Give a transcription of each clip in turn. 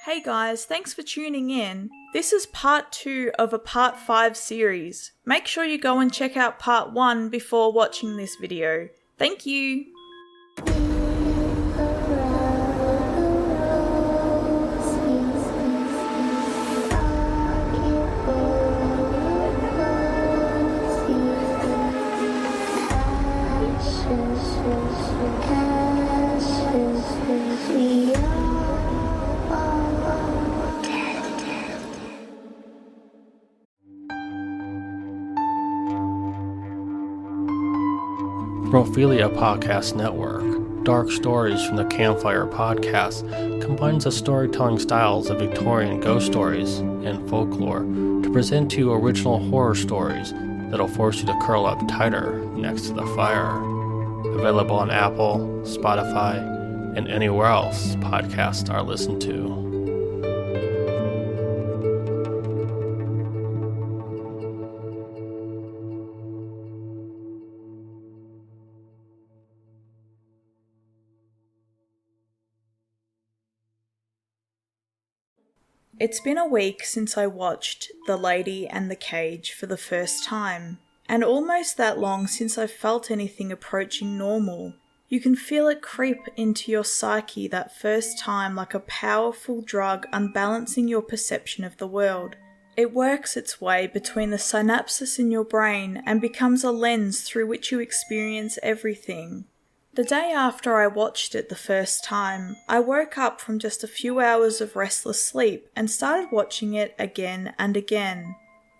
Hey guys, thanks for tuning in. This is part 2 of a part 5 series. Make sure you go and check out part 1 before watching this video. Thank you. From Ophelia Podcast Network, Dark Stories from the Campfire Podcast combines the storytelling styles of Victorian ghost stories and folklore to present to you original horror stories that'll force you to curl up tighter next to the fire. Available on Apple, Spotify, and anywhere else podcasts are listened to. It's been a week since I watched The Lady and the Cage for the first time, and almost that long since I've felt anything approaching normal. You can feel it creep into your psyche that first time like a powerful drug unbalancing your perception of the world. It works its way between the synapses in your brain and becomes a lens through which you experience everything. The day after I watched it the first time, I woke up from just a few hours of restless sleep and started watching it again and again.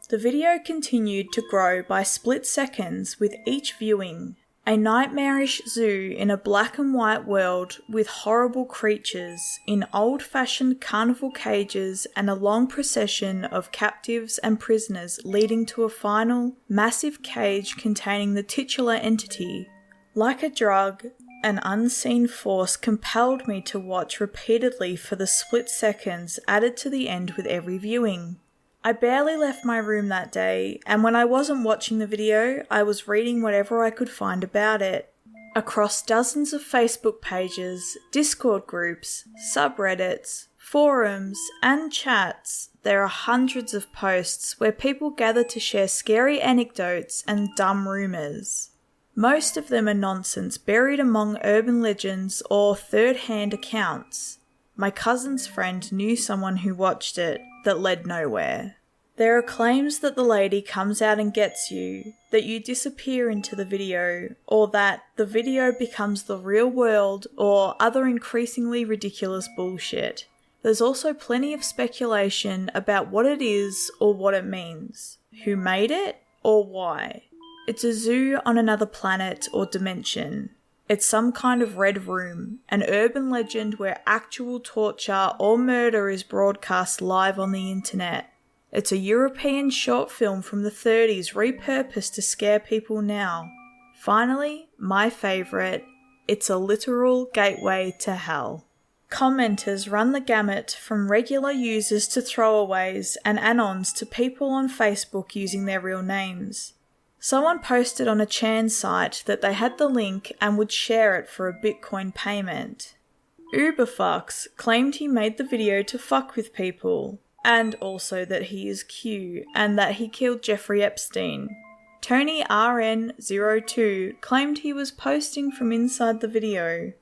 The video continued to grow by split seconds with each viewing. A nightmarish zoo in a black and white world with horrible creatures in old-fashioned carnival cages and a long procession of captives and prisoners leading to a final, massive cage containing the titular entity. Like a drug, an unseen force compelled me to watch repeatedly for the split seconds added to the end with every viewing. I barely left my room that day, and when I wasn't watching the video, I was reading whatever I could find about it. Across dozens of Facebook pages, Discord groups, subreddits, forums, and chats, there are hundreds of posts where people gather to share scary anecdotes and dumb rumours. Most of them are nonsense buried among urban legends or third-hand accounts. My cousin's friend knew someone who watched it that led nowhere. There are claims that the lady comes out and gets you, that you disappear into the video, or that the video becomes the real world, or other increasingly ridiculous bullshit. There's also plenty of speculation about what it is or what it means, who made it or why. It's a zoo on another planet or dimension. It's some kind of red room, an urban legend where actual torture or murder is broadcast live on the internet. It's a European short film from the 30s repurposed to scare people now. Finally, my favourite, it's a literal gateway to hell. Commenters run the gamut from regular users to throwaways and anons to people on Facebook using their real names. Someone posted on a Chan site that they had the link and would share it for a Bitcoin payment. Uberfucks claimed he made the video to fuck with people, and also that he is Q and that he killed Jeffrey Epstein. Tony RN02 claimed he was posting from inside the video.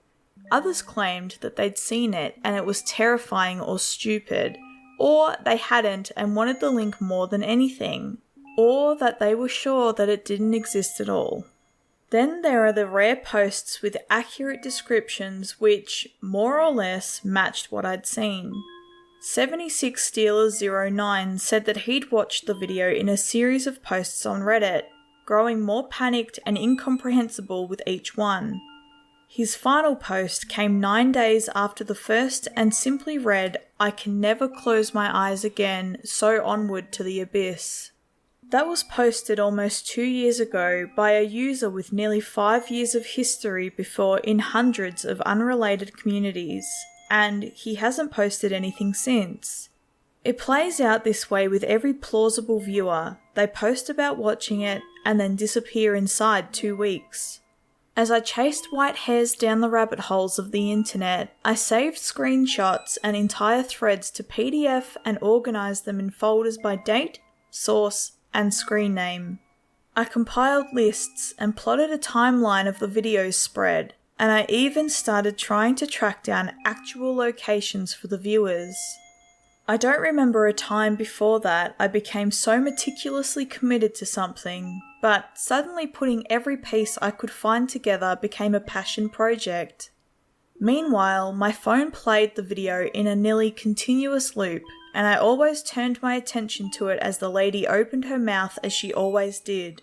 Others claimed that they'd seen it and it was terrifying or stupid, or they hadn't and wanted the link more than anything, or that they were sure that it didn't exist at all. Then there are the rare posts with accurate descriptions which, more or less, matched what I'd seen. 76Steelers09 said that he'd watched the video in a series of posts on Reddit, growing more panicked and incomprehensible with each one. His final post came 9 days after the first and simply read, "I can never close my eyes again, so onward to the abyss." That was posted almost 2 years ago by a user with nearly 5 years of history before in hundreds of unrelated communities, and he hasn't posted anything since. It plays out this way with every plausible viewer. They post about watching it and then disappear inside 2 weeks. As I chased white hairs down the rabbit holes of the internet, I saved screenshots and entire threads to PDF and organized them in folders by date, source, and screen name. I compiled lists and plotted a timeline of the videos spread, and I even started trying to track down actual locations for the viewers. I don't remember a time before that I became so meticulously committed to something, but suddenly putting every piece I could find together became a passion project. Meanwhile, my phone played the video in a nearly continuous loop, and I always turned my attention to it as the lady opened her mouth as she always did.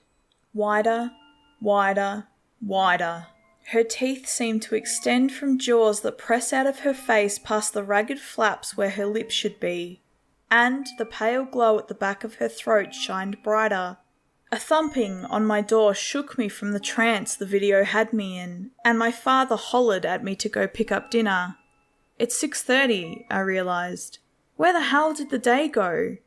Wider, wider, wider. Her teeth seemed to extend from jaws that press out of her face past the ragged flaps where her lips should be, and the pale glow at the back of her throat shined brighter. A thumping on my door shook me from the trance the video had me in, and my father hollered at me to go pick up dinner. It's 6:30, I realised. Where the hell did the day go?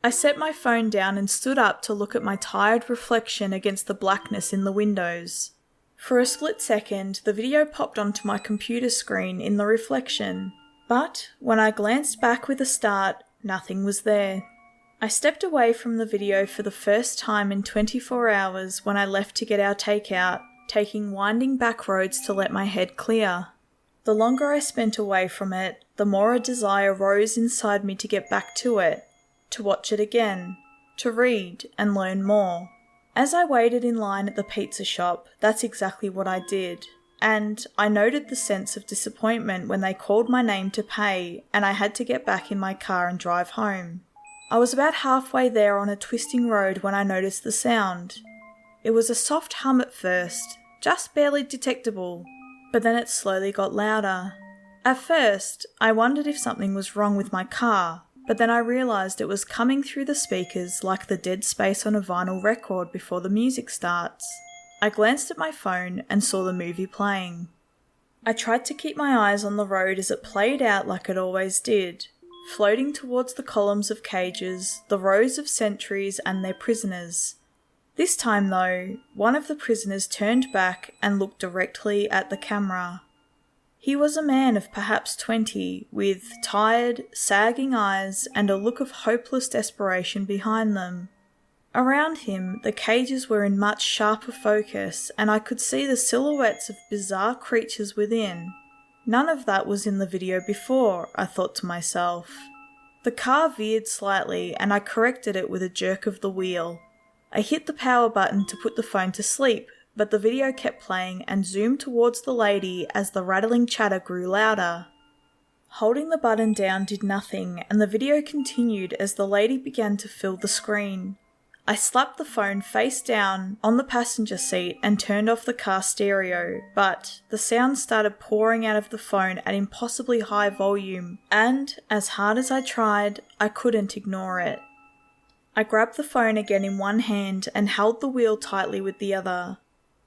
I set my phone down and stood up to look at my tired reflection against the blackness in the windows. For a split second, the video popped onto my computer screen in the reflection, but when I glanced back with a start, nothing was there. I stepped away from the video for the first time in 24 hours when I left to get our takeout, taking winding back roads to let my head clear. The longer I spent away from it, the more a desire rose inside me to get back to it, to watch it again, to read and learn more. As I waited in line at the pizza shop, that's exactly what I did, and I noted the sense of disappointment when they called my name to pay and I had to get back in my car and drive home. I was about halfway there on a twisting road when I noticed the sound. It was a soft hum at first, just barely detectable, but then it slowly got louder. At first, I wondered if something was wrong with my car, but then I realised it was coming through the speakers like the dead space on a vinyl record before the music starts. I glanced at my phone and saw the movie playing. I tried to keep my eyes on the road as it played out like it always did, floating towards the columns of cages, the rows of sentries and their prisoners. This time though, one of the prisoners turned back and looked directly at the camera. He was a man of perhaps 20, with tired, sagging eyes and a look of hopeless desperation behind them. Around him, the cages were in much sharper focus, and I could see the silhouettes of bizarre creatures within. None of that was in the video before, I thought to myself. The car veered slightly, and I corrected it with a jerk of the wheel. I hit the power button to put the phone to sleep, but the video kept playing and zoomed towards the lady as the rattling chatter grew louder. Holding the button down did nothing, and the video continued as the lady began to fill the screen. I slapped the phone face down on the passenger seat and turned off the car stereo, but the sound started pouring out of the phone at impossibly high volume, and, as hard as I tried, I couldn't ignore it. I grabbed the phone again in one hand and held the wheel tightly with the other.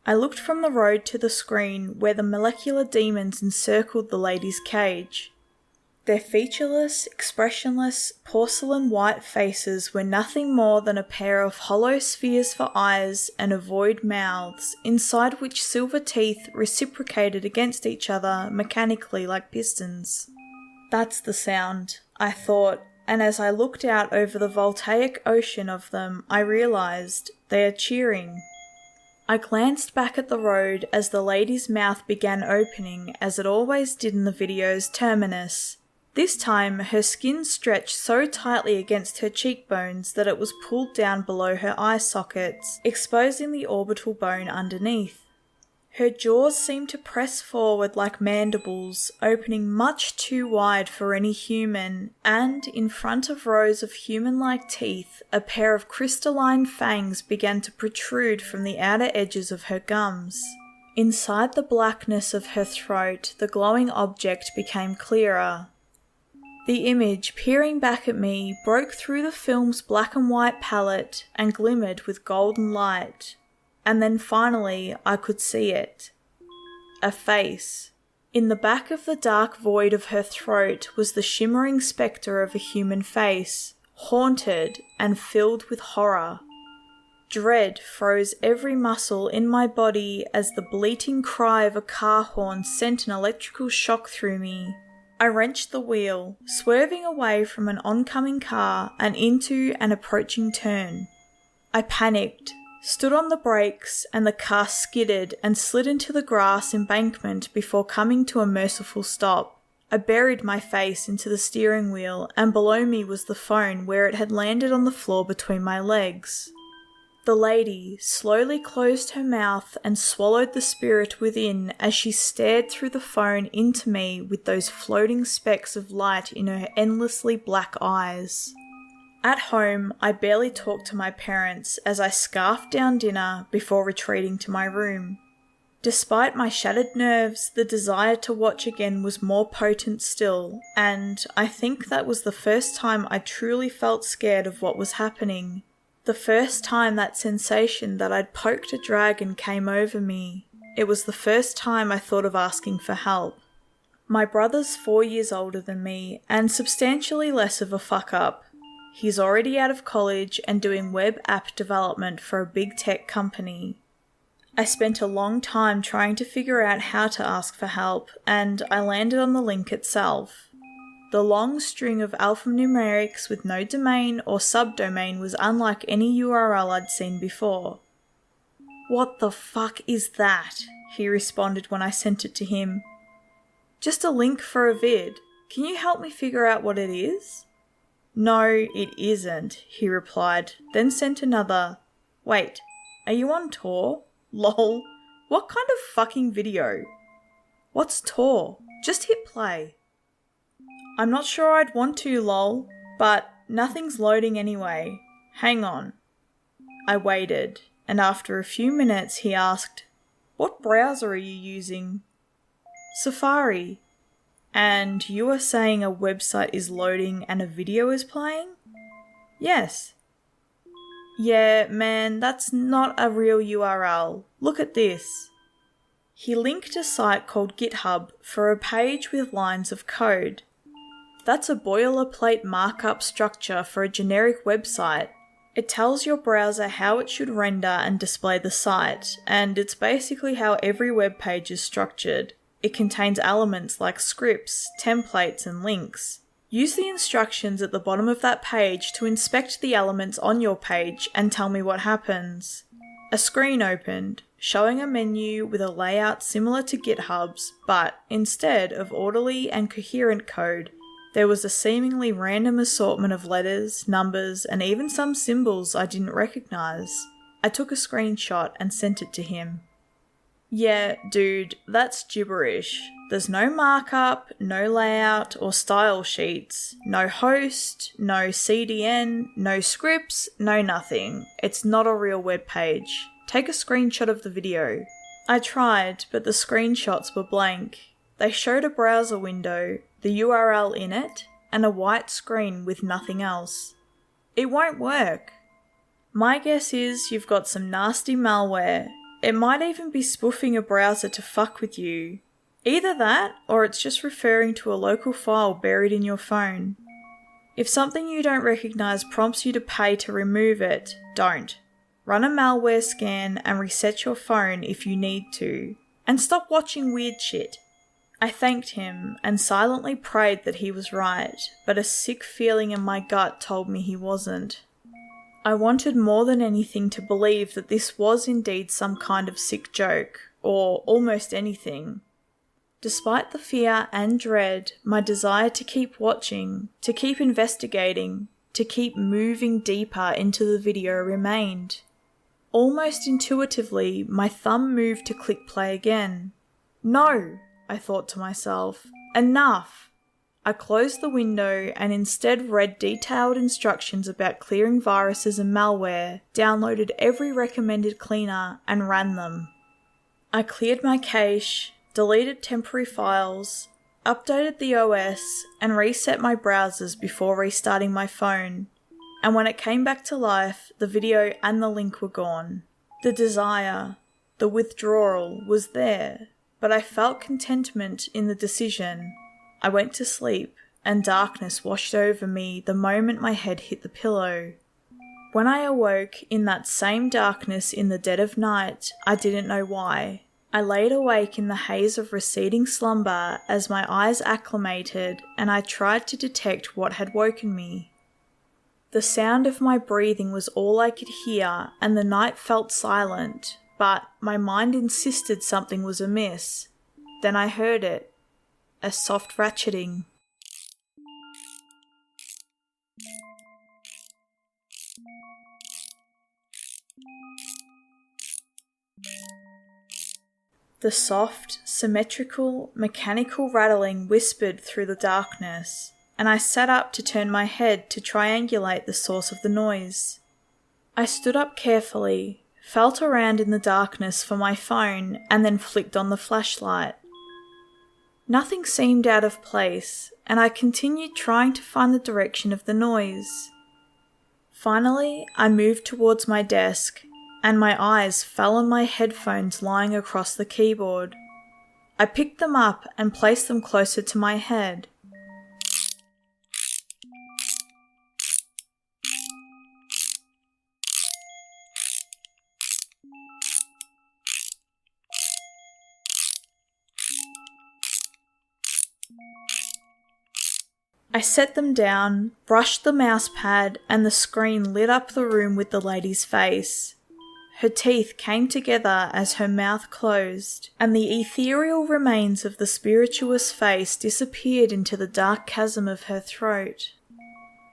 I looked from the road to the screen where the molecular demons encircled the lady's cage. Their featureless, expressionless, porcelain white faces were nothing more than a pair of hollow spheres for eyes and ovoid mouths, inside which silver teeth reciprocated against each other mechanically like pistons. That's the sound, I thought, and as I looked out over the voltaic ocean of them, I realised they are cheering. I glanced back at the road as the lady's mouth began opening, as it always did in the video's terminus. This time, her skin stretched so tightly against her cheekbones that it was pulled down below her eye sockets, exposing the orbital bone underneath. Her jaws seemed to press forward like mandibles, opening much too wide for any human, and in front of rows of human-like teeth, a pair of crystalline fangs began to protrude from the outer edges of her gums. Inside the blackness of her throat, the glowing object became clearer. The image, peering back at me, broke through the film's black and white palette and glimmered with golden light. And then finally, I could see it. A face. In the back of the dark void of her throat was the shimmering spectre of a human face, haunted and filled with horror. Dread froze every muscle in my body as the bleating cry of a car horn sent an electrical shock through me. I wrenched the wheel, swerving away from an oncoming car and into an approaching turn. I panicked, stood on the brakes, and the car skidded and slid into the grass embankment before coming to a merciful stop. I buried my face into the steering wheel, and below me was the phone where it had landed on the floor between my legs. The lady slowly closed her mouth and swallowed the spirit within as she stared through the phone into me with those floating specks of light in her endlessly black eyes. At home, I barely talked to my parents as I scarfed down dinner before retreating to my room. Despite my shattered nerves, the desire to watch again was more potent still, and I think that was the first time I truly felt scared of what was happening. The first time that sensation that I'd poked a dragon came over me. It was the first time I thought of asking for help. My brother's 4 years older than me and substantially less of a fuck-up. He's already out of college and doing web app development for a big tech company. I spent a long time trying to figure out how to ask for help, and I landed on the link itself. The long string of alphanumerics with no domain or subdomain was unlike any URL I'd seen before. "What the fuck is that?" he responded when I sent it to him. "Just a link for a vid. Can you help me figure out what it is?" "No, it isn't," he replied, then sent another. "Wait, are you on Tor? Lol. What kind of fucking video? What's Tor? Just hit play." "I'm not sure I'd want to, lol, but nothing's loading anyway. Hang on." I waited, and after a few minutes he asked, "What browser are you using?" "Safari." "And you are saying a website is loading and a video is playing?" "Yes." "Yeah, man, that's not a real URL. Look at this." He linked a site called GitHub for a page with lines of code. That's a boilerplate markup structure for a generic website. It tells your browser how it should render and display the site, and it's basically how every web page is structured. It contains elements like scripts, templates, and links. Use the instructions at the bottom of that page to inspect the elements on your page and tell me what happens. A screen opened, showing a menu with a layout similar to GitHub's, but instead of orderly and coherent code, there was a seemingly random assortment of letters, numbers, and even some symbols I didn't recognize. I took a screenshot and sent it to him. "Yeah, dude, that's gibberish. There's no markup, no layout or style sheets, no host, no CDN, no scripts, no nothing. It's not a real web page. Take a screenshot of the video." I tried, but the screenshots were blank. They showed a browser window, the URL in it, and a white screen with nothing else. It won't work. My guess is you've got some nasty malware. It might even be spoofing a browser to fuck with you. Either that, or it's just referring to a local file buried in your phone. If something you don't recognize prompts you to pay to remove it, don't. Run a malware scan and reset your phone if you need to. And stop watching weird shit. I thanked him and silently prayed that he was right, but a sick feeling in my gut told me he wasn't. I wanted more than anything to believe that this was indeed some kind of sick joke, or almost anything. Despite the fear and dread, my desire to keep watching, to keep investigating, to keep moving deeper into the video remained. Almost intuitively, my thumb moved to click play again. "No!" I thought to myself. "Enough!" I closed the window and instead read detailed instructions about clearing viruses and malware, downloaded every recommended cleaner, and ran them. I cleared my cache, deleted temporary files, updated the OS, and reset my browsers before restarting my phone. And when it came back to life, the video and the link were gone. The desire, the withdrawal was there, but I felt contentment in the decision. I went to sleep, and darkness washed over me the moment my head hit the pillow. When I awoke in that same darkness in the dead of night, I didn't know why. I laid awake in the haze of receding slumber as my eyes acclimated and I tried to detect what had woken me. The sound of my breathing was all I could hear and the night felt silent, but my mind insisted something was amiss. Then I heard it, a soft ratcheting. The soft, symmetrical, mechanical rattling whispered through the darkness, and I sat up to turn my head to triangulate the source of the noise. I stood up carefully, felt around in the darkness for my phone, and then flicked on the flashlight. Nothing seemed out of place, and I continued trying to find the direction of the noise. Finally, I moved towards my desk, and my eyes fell on my headphones lying across the keyboard. I picked them up and placed them closer to my head. I set them down, brushed the mouse pad, and the screen lit up the room with the lady's face. Her teeth came together as her mouth closed, and the ethereal remains of the spirituous face disappeared into the dark chasm of her throat.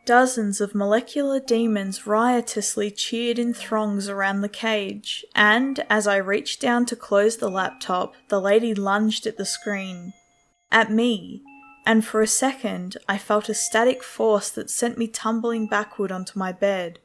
Dozens of molecular demons riotously cheered in throngs around the cage, and as I reached down to close the laptop, the lady lunged at the screen. At me. And for a second, I felt a static force that sent me tumbling backward onto my bed.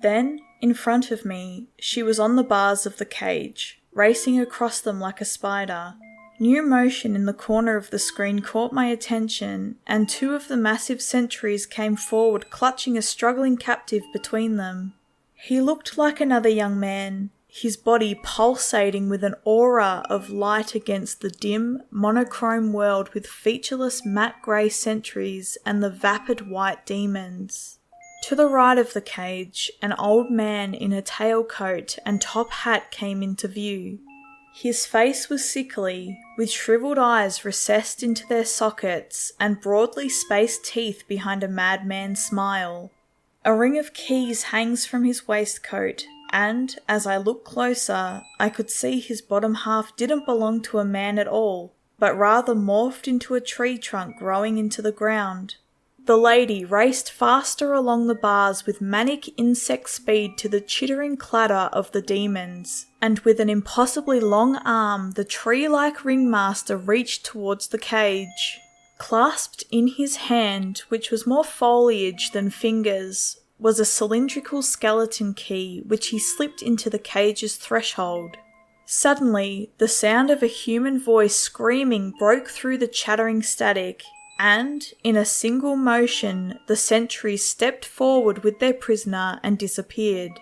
Then, in front of me, she was on the bars of the cage, racing across them like a spider. New motion in the corner of the screen caught my attention, and two of the massive sentries came forward clutching a struggling captive between them. He looked like another young man, his body pulsating with an aura of light against the dim, monochrome world with featureless matte grey sentries and the vapid white demons. To the right of the cage, an old man in a tailcoat and top hat came into view. His face was sickly, with shriveled eyes recessed into their sockets and broadly spaced teeth behind a madman's smile. A ring of keys hangs from his waistcoat, and, as I looked closer, I could see his bottom half didn't belong to a man at all, but rather morphed into a tree trunk growing into the ground. The lady raced faster along the bars with manic insect speed to the chittering clatter of the demons, and with an impossibly long arm, the tree-like ringmaster reached towards the cage. Clasped in his hand, which was more foliage than fingers, was a cylindrical skeleton key which he slipped into the cage's threshold. Suddenly, the sound of a human voice screaming broke through the chattering static, and, in a single motion, the sentries stepped forward with their prisoner and disappeared.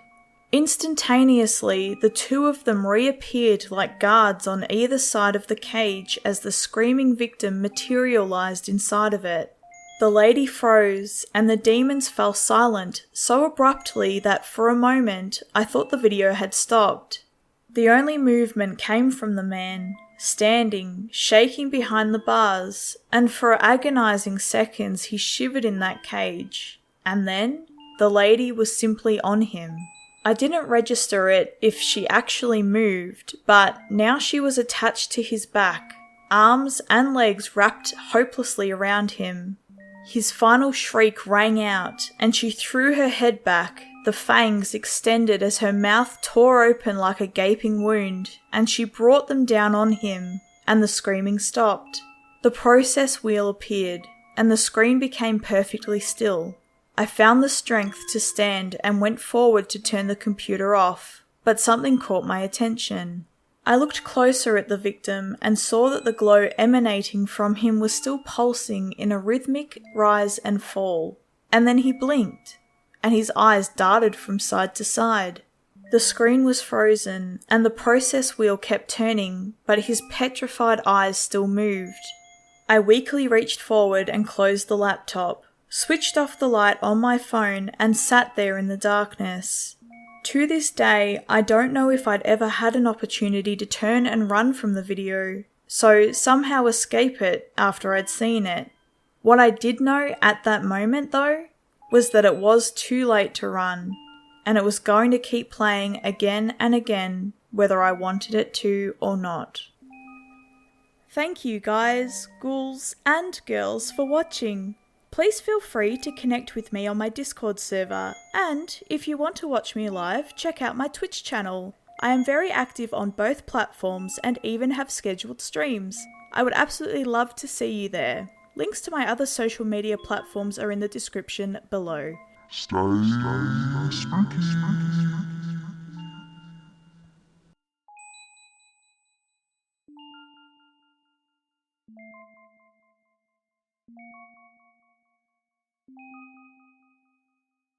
Instantaneously, the two of them reappeared like guards on either side of the cage as the screaming victim materialized inside of it. The lady froze, and the demons fell silent so abruptly that for a moment I thought the video had stopped. The only movement came from the man, standing, shaking behind the bars, and for agonizing seconds he shivered in that cage. And then, the lady was simply on him. I didn't register it if she actually moved, but now she was attached to his back, arms and legs wrapped hopelessly around him. His final shriek rang out, and she threw her head back, the fangs extended as her mouth tore open like a gaping wound, and she brought them down on him, and the screaming stopped. The process wheel appeared, and the screen became perfectly still. I found the strength to stand and went forward to turn the computer off, but something caught my attention. I looked closer at the victim and saw that the glow emanating from him was still pulsing in a rhythmic rise and fall. And then he blinked, and his eyes darted from side to side. The screen was frozen, and the process wheel kept turning, but his petrified eyes still moved. I weakly reached forward and closed the laptop, switched off the light on my phone and sat there in the darkness. To this day, I don't know if I'd ever had an opportunity to turn and run from the video, so somehow escape it after I'd seen it. What I did know at that moment though, was that it was too late to run, and it was going to keep playing again and again, whether I wanted it to or not. Thank you guys, ghouls and girls for watching. Please feel free to connect with me on my Discord server, and if you want to watch me live, check out my Twitch channel. I am very active on both platforms and even have scheduled streams. I would absolutely love to see you there. Links to my other social media platforms are in the description below. Stay spooky.